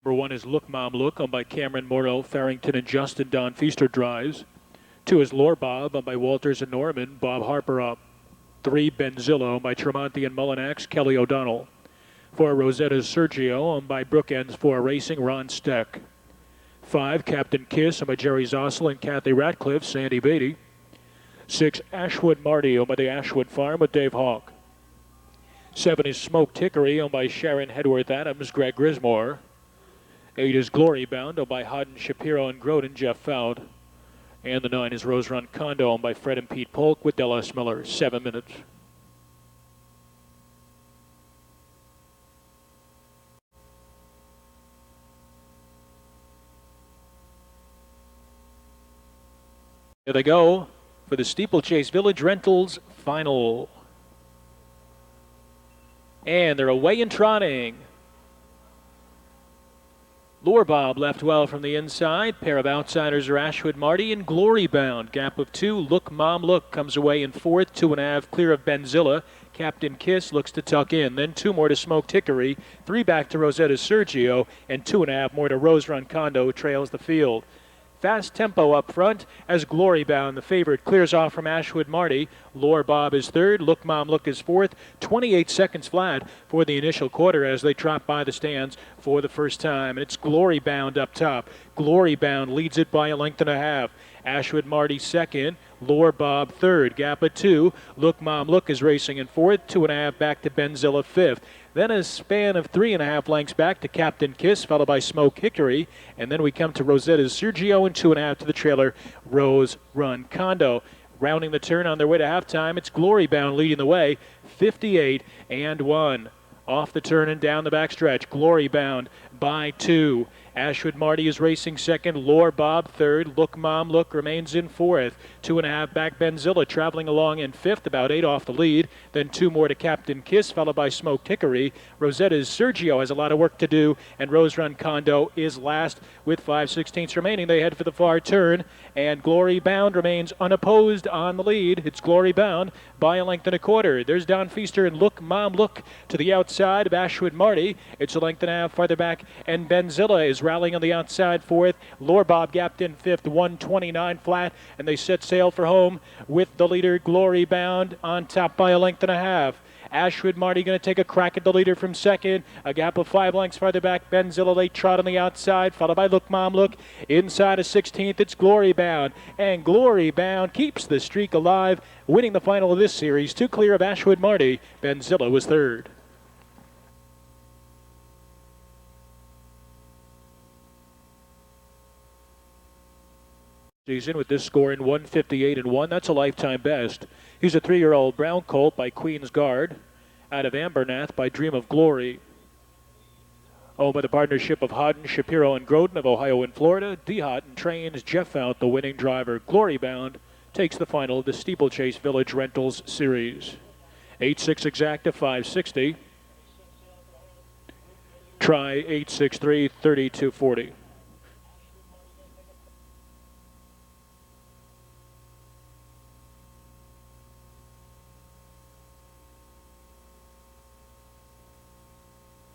Number 1 is Look Mom Look, owned by Cameron Morrow, Farrington, and Justin Don Feaster drives. 2 is Lore Bob, owned by Walters and Norman, Bob Harper up. 3, Benzilla, owned by Tremonti and Mullinax, Kelly O'Donnell. 4, Rosetta's Sergio, owned by Brookends 4 Racing, Ron Steck. 5, Captain Kiss, owned by Jerry Zossel and Kathy Ratcliffe, Sandy Beatty. 6, Ashwood Marty, owned by the Ashwood Farm with Dave Hawk. 7 is Smoked Hickory, owned by Sharon Hedworth Adams, Greg Grismore. 8 is Glory Bound, owned by Hodden Shapiro and Groden, Jeff Fout. And the 9 is Rose Run Condo, owned by Fred and Pete Polk with Dallas Miller. 7 minutes. Here they go for the Steeplechase Village Rentals final. And they're away and trotting. Lore Bob left well from the inside. Pair of outsiders are Ashwood Marty and Glory Bound. Gap of 2. Look Mom Look comes away in 4th. 2.5 clear of Benzilla. Captain Kiss looks to tuck in. Then 2 more to Smoked Hickory. 3 back to Rosetta's Sergio. And 2.5 more to Rose Run Condo trails the field. Fast tempo up front as Glory Bound, the favorite, clears off from Ashwood Marty. Lore Bob is 3rd. Look Mom Look is 4th. 28 seconds flat for the initial quarter as they trot by the stands for the first time. And it's Glory Bound up top. Glory Bound leads it by a length and a half. Ashwood Marty 2nd. Lore Bob 3rd. Gap of 2. Look Mom Look is racing in 4th. 2.5 back to Benzilla 5th. Then a span of 3.5 lengths back to Captain Kiss, followed by Smoke Hickory. And then we come to Rosetta's Sergio and 2.5 to the trailer, Rose Run Condo. Rounding the turn on their way to halftime, it's Glory Bound leading the way, 58-1. Off the turn and down the backstretch, Glory Bound by 2. Ashwood Marty is racing 2nd. Lore Bob 3rd. Look Mom Look remains in 4th. 2.5 back Benzilla traveling along in 5th, about 8 off the lead. Then 2 more to Captain Kiss, followed by Smoked Hickory. Rosetta's Sergio has a lot of work to do, and Rose Run Condo is last with 5/16 remaining. They head for the far turn, and Glory Bound remains unopposed on the lead. It's Glory Bound by a length and a quarter. There's Don Feaster and Look Mom Look to the outside of Ashwood Marty. It's a length and a half farther back, and Benzilla is rallying on the outside 4th. Lore Bob gapped in 5th, 129 flat, and they set sail for home with the leader Glory Bound on top by a length and a half. Ashwood Marty going to take a crack at the leader from 2nd. A gap of 5 lengths farther back. Benzilla late trot on the outside, followed by Look Mom Look. Inside of 16th, it's Glory Bound. And Glory Bound keeps the streak alive, winning the final of this series. 2 clear of Ashwood Marty. Benzilla was 3rd. Season with this score in 158-1. That's a lifetime best. He's a 3-year-old brown colt by Queen's Guard out of Ambernath by Dream of Glory. Owned by the partnership of Hodden, Shapiro, and Groden of Ohio and Florida. D. Hodden trains Jeff Fout, the winning driver. Glory Bound takes the final of the Steeplechase Village Rentals Series. 8.6 exacta, 560. Try 8.63, 32.40.